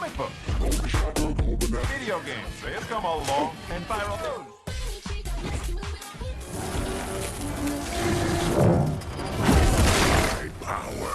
Comic book. Video games. They've come along. And viral news. Power.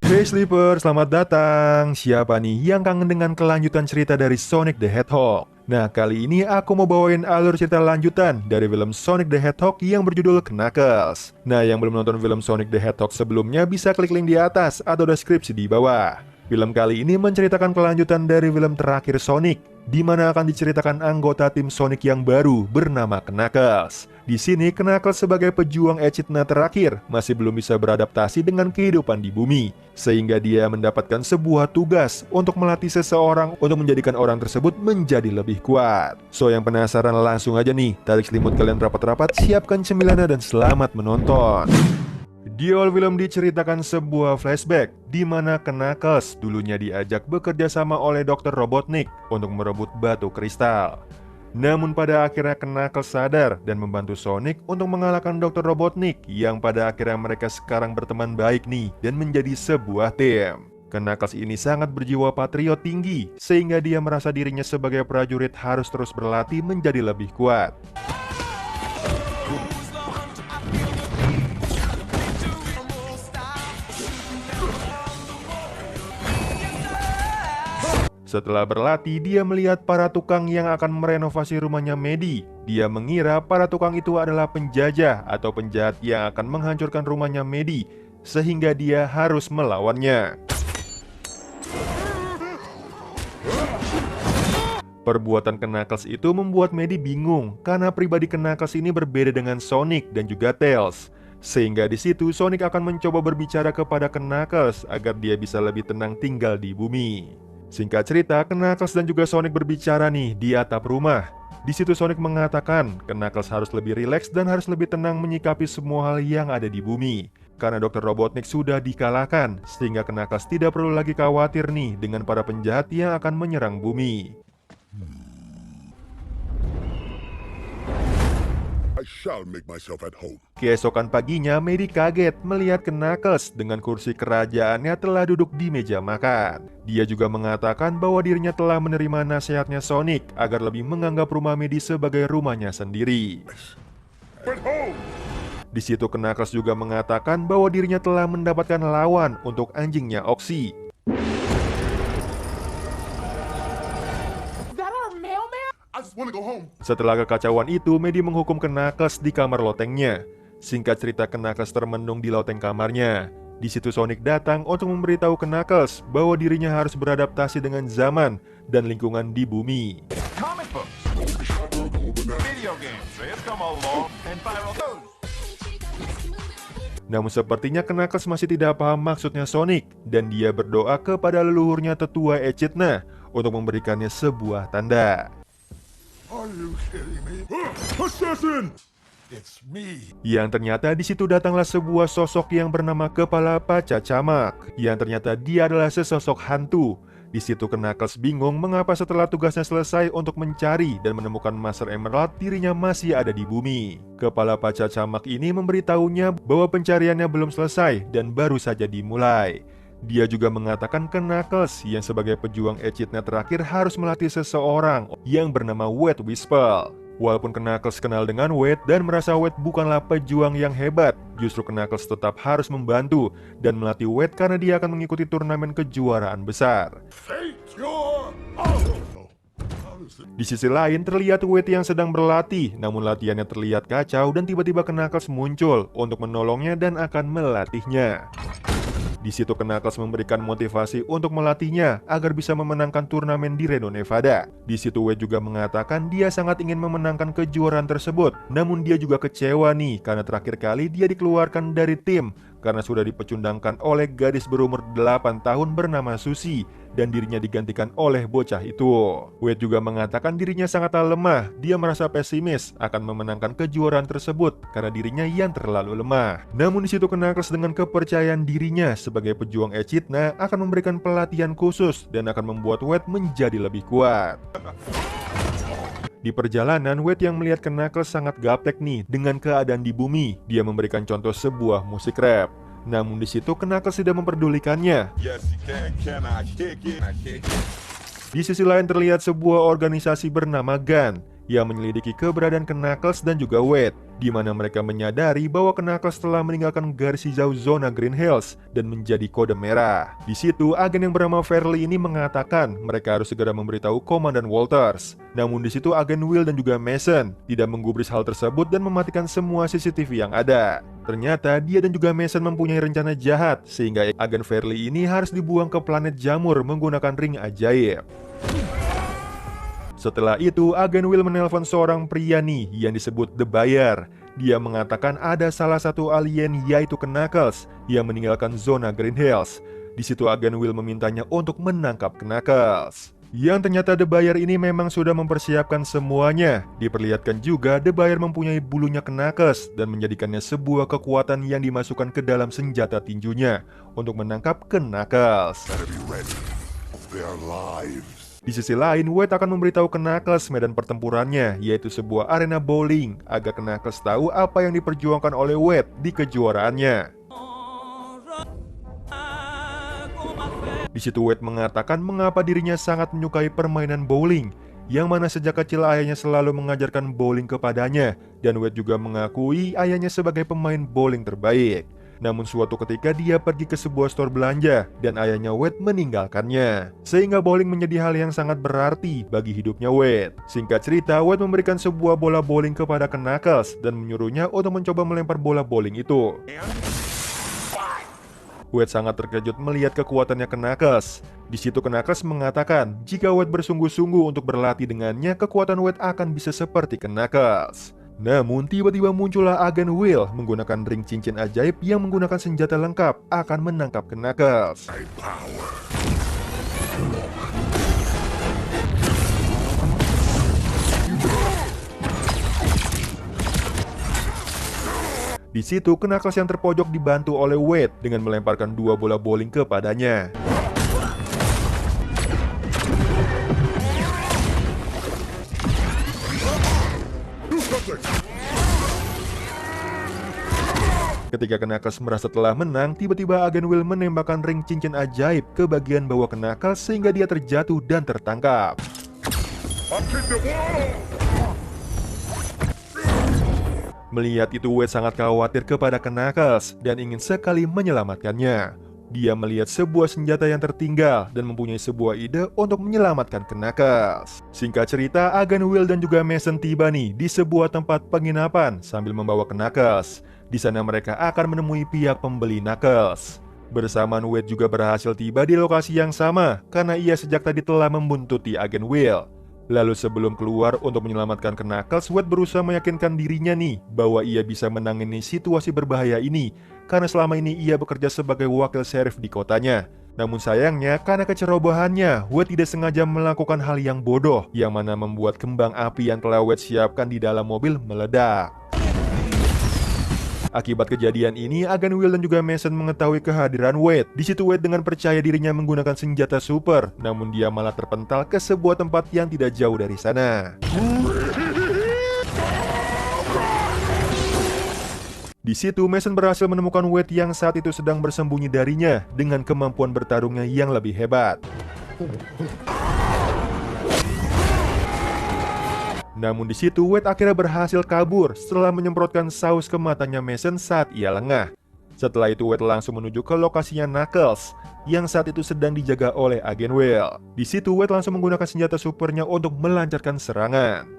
Hey Sleeper, selamat datang. Siapa nih yang kangen dengan kelanjutan cerita dari Sonic the Hedgehog? Nah, kali ini aku mau bawain alur cerita lanjutan dari film Sonic the Hedgehog yang berjudul Knuckles. Nah, yang belum nonton film Sonic the Hedgehog sebelumnya bisa klik link di atas atau deskripsi di bawah. Film kali ini menceritakan kelanjutan dari film terakhir Sonic, di mana akan diceritakan anggota tim Sonic yang baru bernama Knuckles. Di sini Knuckles sebagai pejuang Echidna terakhir masih belum bisa beradaptasi dengan kehidupan di bumi, sehingga dia mendapatkan sebuah tugas untuk melatih seseorang untuk menjadikan orang tersebut menjadi lebih kuat. So, yang penasaran langsung aja nih, tarik selimut kalian rapat-rapat, siapkan cemilannya dan selamat menonton. Di awal film diceritakan sebuah flashback di mana Knuckles dulunya diajak bekerja sama oleh Dr. Robotnik untuk merebut batu kristal. Namun pada akhirnya Knuckles sadar dan membantu Sonic untuk mengalahkan Dr. Robotnik yang pada akhirnya mereka sekarang berteman baik nih dan menjadi sebuah tim. Knuckles ini sangat berjiwa patriot tinggi sehingga dia merasa dirinya sebagai prajurit harus terus berlatih menjadi lebih kuat. Setelah berlatih, dia melihat para tukang yang akan merenovasi rumahnya Medi. Dia mengira para tukang itu adalah penjajah atau penjahat yang akan menghancurkan rumahnya Medi, sehingga dia harus melawannya. Perbuatan Knuckles itu membuat Medi bingung, karena pribadi Knuckles ini berbeda dengan Sonic dan juga Tails. Sehingga di situ Sonic akan mencoba berbicara kepada Knuckles agar dia bisa lebih tenang tinggal di bumi. Singkat cerita, Knuckles dan juga Sonic berbicara nih di atap rumah. Di situ Sonic mengatakan Knuckles harus lebih rileks dan harus lebih tenang menyikapi semua hal yang ada di bumi, karena Dr. Robotnik sudah dikalahkan, sehingga Knuckles tidak perlu lagi khawatir nih dengan para penjahat yang akan menyerang bumi. I shall make myself at home. Keesokan paginya, Medi kaget melihat Knuckles dengan kursi kerajaannya telah duduk di meja makan. Dia juga mengatakan bahwa dirinya telah menerima nasihatnya Sonic agar lebih menganggap rumah Medi sebagai rumahnya sendiri. But home! Di situ Knuckles juga mengatakan bahwa dirinya telah mendapatkan lawan untuk anjingnya Oxy. I just want to go home. Setelah kekacauan itu, Medi menghukum Knuckles di kamar lotengnya. Singkat cerita, Knuckles termenung di loteng kamarnya. Di situ Sonic datang untuk memberitahu Knuckles bahwa dirinya harus beradaptasi dengan zaman dan lingkungan di bumi. Comic books. Video games. They've come along. And viral news. Namun sepertinya Knuckles masih tidak paham maksudnya Sonic, dan dia berdoa kepada leluhurnya tetua Echidna untuk memberikannya sebuah tanda. Are you kidding me? Assassin! It's me. Yang ternyata di situ datanglah sebuah sosok yang bernama Kepala Pacacamak, yang ternyata dia adalah sesosok hantu. Di situ Knuckles bingung mengapa setelah tugasnya selesai untuk mencari dan menemukan Master Emerald, dirinya masih ada di bumi. Kepala Pacacamak ini memberitahunya bahwa pencariannya belum selesai dan baru saja dimulai. Dia juga mengatakan ke Knuckles yang sebagai pejuang Echidna terakhir harus melatih seseorang yang bernama Wade Wispel. Walaupun Knuckles kenal dengan Wade dan merasa Wade bukanlah pejuang yang hebat, justru Knuckles tetap harus membantu dan melatih Wade karena dia akan mengikuti turnamen kejuaraan besar. Fate your own. Di sisi lain terlihat Wade yang sedang berlatih, namun latihannya terlihat kacau dan tiba-tiba Knuckles muncul untuk menolongnya dan akan melatihnya. Di situ Knuckles memberikan motivasi untuk melatihnya agar bisa memenangkan turnamen di Reno, Nevada. Di situ Wade juga mengatakan dia sangat ingin memenangkan kejuaraan tersebut, namun dia juga kecewa nih karena terakhir kali dia dikeluarkan dari tim karena sudah dipecundangkan oleh gadis berumur 8 tahun bernama Susie dan dirinya digantikan oleh bocah itu. Wade juga mengatakan dirinya sangatlah lemah. Dia merasa pesimis akan memenangkan kejuaraan tersebut karena dirinya yang terlalu lemah. Namun di situ Knuckles dengan kepercayaan dirinya sebagai pejuang Echidna akan memberikan pelatihan khusus dan akan membuat Wade menjadi lebih kuat. Di perjalanan, Wade yang melihat Knuckles sangat gaptek nih dengan keadaan di bumi. Dia memberikan contoh sebuah musik rap. Namun di situ Knuckles tidak memperdulikannya. Yes, you can I kick it? I kick it. Di sisi lain terlihat sebuah organisasi bernama GUN yang menyelidiki keberadaan Knuckles dan juga Wade, di mana mereka menyadari bahwa Knuckles telah meninggalkan garis hijau zona Green Hills dan menjadi kode merah. Di situ, agen yang bernama Fairly ini mengatakan mereka harus segera memberitahu Komandan Walters. Namun di situ agen Will dan juga Mason tidak menggubris hal tersebut dan mematikan semua CCTV yang ada. Ternyata dia dan juga Mason mempunyai rencana jahat sehingga agen Fairly ini harus dibuang ke planet Jamur menggunakan ring ajaib. Setelah itu, agen Will menelpon seorang pria nih yang disebut The Buyer. Dia mengatakan ada salah satu alien yaitu Knuckles yang meninggalkan zona Green Hills. Di situ agen Will memintanya untuk menangkap Knuckles. Yang ternyata The Buyer ini memang sudah mempersiapkan semuanya. Diperlihatkan juga The Buyer mempunyai bulunya Knuckles dan menjadikannya sebuah kekuatan yang dimasukkan ke dalam senjata tinjunya untuk menangkap Knuckles. Better be ready. Their lives. Di sisi lain, Wade akan memberitahu Knuckles medan pertempurannya, yaitu sebuah arena bowling, agar Knuckles tahu apa yang diperjuangkan oleh Wade di kejuaraannya. Di situ Wade mengatakan mengapa dirinya sangat menyukai permainan bowling, yang mana sejak kecil ayahnya selalu mengajarkan bowling kepadanya, dan Wade juga mengakui ayahnya sebagai pemain bowling terbaik. Namun suatu ketika dia pergi ke sebuah store belanja dan ayahnya Wade meninggalkannya, sehingga bowling menjadi hal yang sangat berarti bagi hidupnya Wade. Singkat cerita, Wade memberikan sebuah bola bowling kepada Knuckles dan menyuruhnya untuk mencoba melempar bola bowling itu. Wade sangat terkejut melihat kekuatannya Knuckles. Di situ Knuckles mengatakan jika Wade bersungguh-sungguh untuk berlatih dengannya, kekuatan Wade akan bisa seperti Knuckles. Namun tiba-tiba muncullah agen Will menggunakan ring cincin ajaib yang menggunakan senjata lengkap akan menangkap Knuckles. Di situ Knuckles yang terpojok dibantu oleh Wade dengan melemparkan 2 bola bowling kepadanya. Ketika Knuckles merasa telah menang, tiba-tiba agen Will menembakkan ring cincin ajaib ke bagian bawah Knuckles sehingga dia terjatuh dan tertangkap. Melihat itu, Wade sangat khawatir kepada Knuckles dan ingin sekali menyelamatkannya. Dia melihat sebuah senjata yang tertinggal dan mempunyai sebuah ide untuk menyelamatkan Knuckles. Singkat cerita, agen Will dan juga Mason tiba nih di sebuah tempat penginapan sambil membawa Knuckles. Di sana mereka akan menemui pihak pembeli Knuckles. Bersamaan Wade juga berhasil tiba di lokasi yang sama karena ia sejak tadi telah membuntuti agen Will. Lalu sebelum keluar untuk menyelamatkan Knuckles, Wade berusaha meyakinkan dirinya nih bahwa ia bisa menangani situasi berbahaya ini karena selama ini ia bekerja sebagai wakil sheriff di kotanya. Namun sayangnya karena kecerobohannya, Wade tidak sengaja melakukan hal yang bodoh yang mana membuat kembang api yang telah Wade siapkan di dalam mobil meledak. Akibat kejadian ini, agen Will dan juga Mason mengetahui kehadiran Wade. Di situ Wade dengan percaya dirinya menggunakan senjata super, namun dia malah terpental ke sebuah tempat yang tidak jauh dari sana. Di situ Mason berhasil menemukan Wade yang saat itu sedang bersembunyi darinya dengan kemampuan bertarungnya yang lebih hebat. Namun di situ Wade akhirnya berhasil kabur setelah menyemprotkan saus ke matanya Mason saat ia lengah. Setelah itu Wade langsung menuju ke lokasinya Knuckles yang saat itu sedang dijaga oleh agen Will. Di situ Wade langsung menggunakan senjata supernya untuk melancarkan serangan.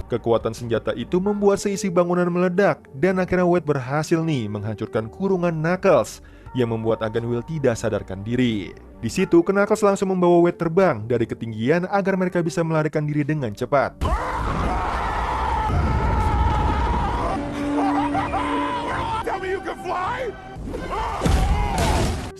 Kekuatan senjata itu membuat seisi bangunan meledak dan akhirnya Wade berhasil nih menghancurkan kurungan Knuckles yang membuat agen Will tidak sadarkan diri. Di situ Knuckles langsung membawa Wade terbang dari ketinggian agar mereka bisa melarikan diri dengan cepat. me you can fly?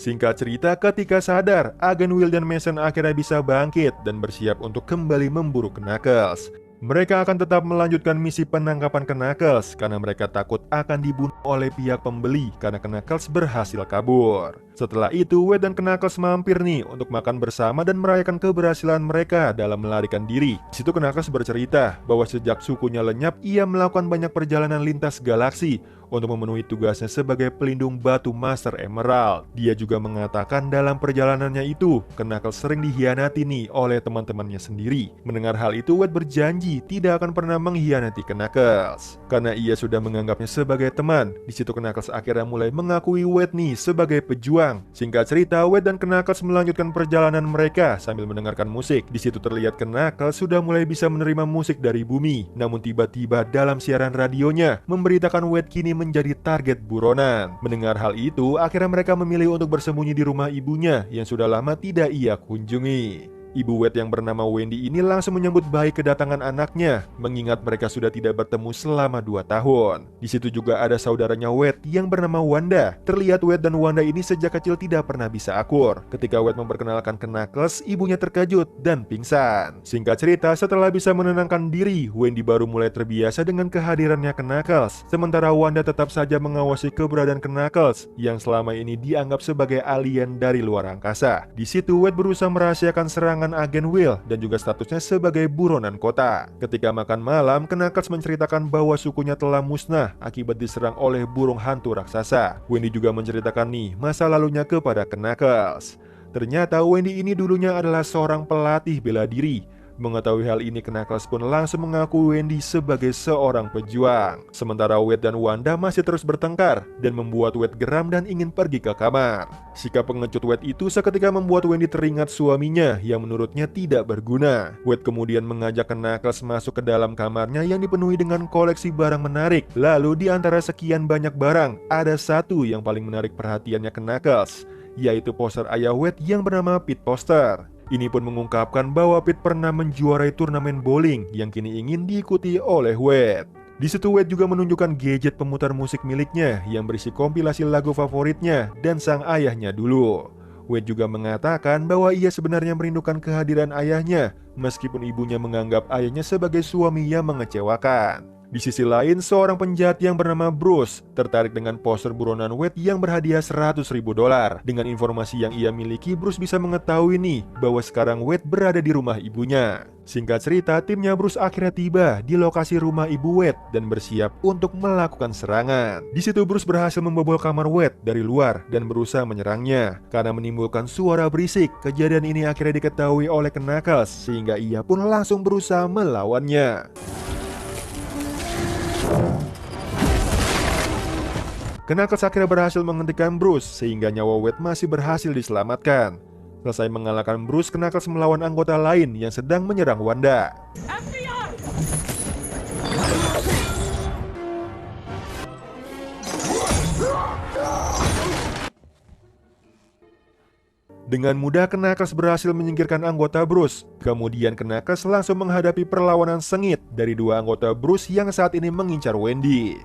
Singkat cerita, ketika sadar, agen Will dan Mason akhirnya bisa bangkit dan bersiap untuk kembali memburu Knuckles. Mereka akan tetap melanjutkan misi penangkapan Knuckles karena mereka takut akan dibunuh oleh pihak pembeli karena Knuckles berhasil kabur. Setelah itu, Wade dan Knuckles mampir nih untuk makan bersama dan merayakan keberhasilan mereka dalam melarikan diri. Di situ Knuckles bercerita bahwa sejak sukunya lenyap, ia melakukan banyak perjalanan lintas galaksi untuk memenuhi tugasnya sebagai pelindung batu Master Emerald. Dia juga mengatakan dalam perjalanannya itu, Knuckles sering dikhianati nih oleh teman-temannya sendiri. Mendengar hal itu, Wade berjanji tidak akan pernah mengkhianati Knuckles karena ia sudah menganggapnya sebagai teman. Di situ Knuckles akhirnya mulai mengakui Wade nih sebagai pejuang. Singkat cerita, Wade dan Knuckles melanjutkan perjalanan mereka sambil mendengarkan musik. Di situ terlihat Knuckles sudah mulai bisa menerima musik dari bumi. Namun tiba-tiba dalam siaran radionya memberitakan Wade kini menjadi target buronan. Mendengar hal itu, akhirnya mereka memilih untuk bersembunyi di rumah ibunya yang sudah lama tidak ia kunjungi. Ibu Wade yang bernama Wendy ini langsung menyambut baik kedatangan anaknya, mengingat mereka sudah tidak bertemu selama 2 tahun. Di situ juga ada saudaranya Wade yang bernama Wanda. Terlihat Wade dan Wanda ini sejak kecil tidak pernah bisa akur. Ketika Wade memperkenalkan Knuckles, ibunya terkejut dan pingsan. Singkat cerita, setelah bisa menenangkan diri, Wendy baru mulai terbiasa dengan kehadirannya Knuckles. Sementara Wanda tetap saja mengawasi keberadaan Knuckles yang selama ini dianggap sebagai alien dari luar angkasa. Di situ Wade berusaha merahasiakan serangan agen Will dan juga statusnya sebagai buronan kota. Ketika makan malam, Knuckles menceritakan bahwa sukunya telah musnah akibat diserang oleh burung hantu raksasa. Wendy juga menceritakan nih masa lalunya kepada Knuckles. Ternyata Wendy ini dulunya adalah seorang pelatih bela diri. Mengetahui hal ini, Knuckles pun langsung mengaku Wendy sebagai seorang pejuang. Sementara Wade dan Wanda masih terus bertengkar dan membuat Wade geram dan ingin pergi ke kamar. Sikap pengecut Wade itu seketika membuat Wendy teringat suaminya yang menurutnya tidak berguna. Wade kemudian mengajak Knuckles masuk ke dalam kamarnya yang dipenuhi dengan koleksi barang menarik. Lalu di antara sekian banyak barang, ada satu yang paling menarik perhatiannya Knuckles, yaitu poster ayah Wade yang bernama Pete Poster. Ini pun mengungkapkan bahwa Pete pernah menjuarai turnamen bowling yang kini ingin diikuti oleh Wade. Di situ Wade juga menunjukkan gadget pemutar musik miliknya yang berisi kompilasi lagu favoritnya dan sang ayahnya dulu. Wade juga mengatakan bahwa ia sebenarnya merindukan kehadiran ayahnya, meskipun ibunya menganggap ayahnya sebagai suami yang mengecewakan. Di sisi lain, seorang penjahat yang bernama Bruce tertarik dengan poster buronan Wade yang berhadiah $100.000. Dengan informasi yang ia miliki, Bruce bisa mengetahui nih bahwa sekarang Wade berada di rumah ibunya. Singkat cerita, timnya Bruce akhirnya tiba di lokasi rumah ibu Wade dan bersiap untuk melakukan serangan. Di situ Bruce berhasil membobol kamar Wade dari luar dan berusaha menyerangnya. Karena menimbulkan suara berisik, kejadian ini akhirnya diketahui oleh Knuckles sehingga ia pun langsung berusaha melawannya. Knuckles akhirnya berhasil menghentikan Bruce sehingga nyawa Wade masih berhasil diselamatkan. Selesai mengalahkan Bruce, Knuckles melawan anggota lain yang sedang menyerang Wanda. Dengan mudah Knuckles berhasil menyingkirkan anggota Bruce. Kemudian Knuckles langsung menghadapi perlawanan sengit dari 2 anggota Bruce yang saat ini mengincar Wendy.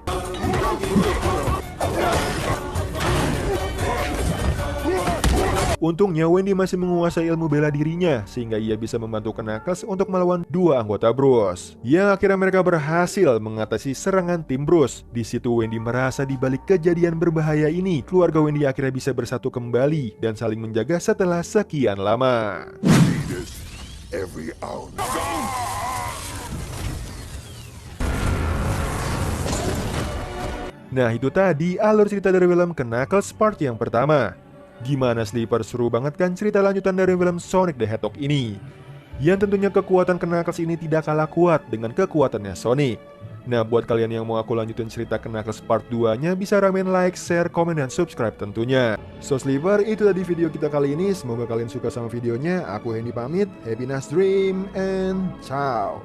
Untungnya Wendy masih menguasai ilmu bela dirinya sehingga ia bisa membantu Knuckles untuk melawan 2 anggota Bruce. Yang akhirnya mereka berhasil mengatasi serangan tim Bruce. Di situ Wendy merasa di balik kejadian berbahaya ini, keluarga Wendy akhirnya bisa bersatu kembali dan saling menjaga setelah sekian lama. Every ounce. Nah, itu tadi alur cerita dari film Knuckles part yang pertama. Gimana Sleeper, seru banget kan cerita lanjutan dari film Sonic the Hedgehog ini? Yang tentunya kekuatan Knuckles ini tidak kalah kuat dengan kekuatannya Sonic. Nah, buat kalian yang mau aku lanjutin cerita Knuckles part 2-nya, bisa ramen like, share, komen, dan subscribe tentunya. So Sleeper, itu tadi video kita kali ini. Semoga kalian suka sama videonya. Aku Hendy pamit, happy nice dream, and ciao.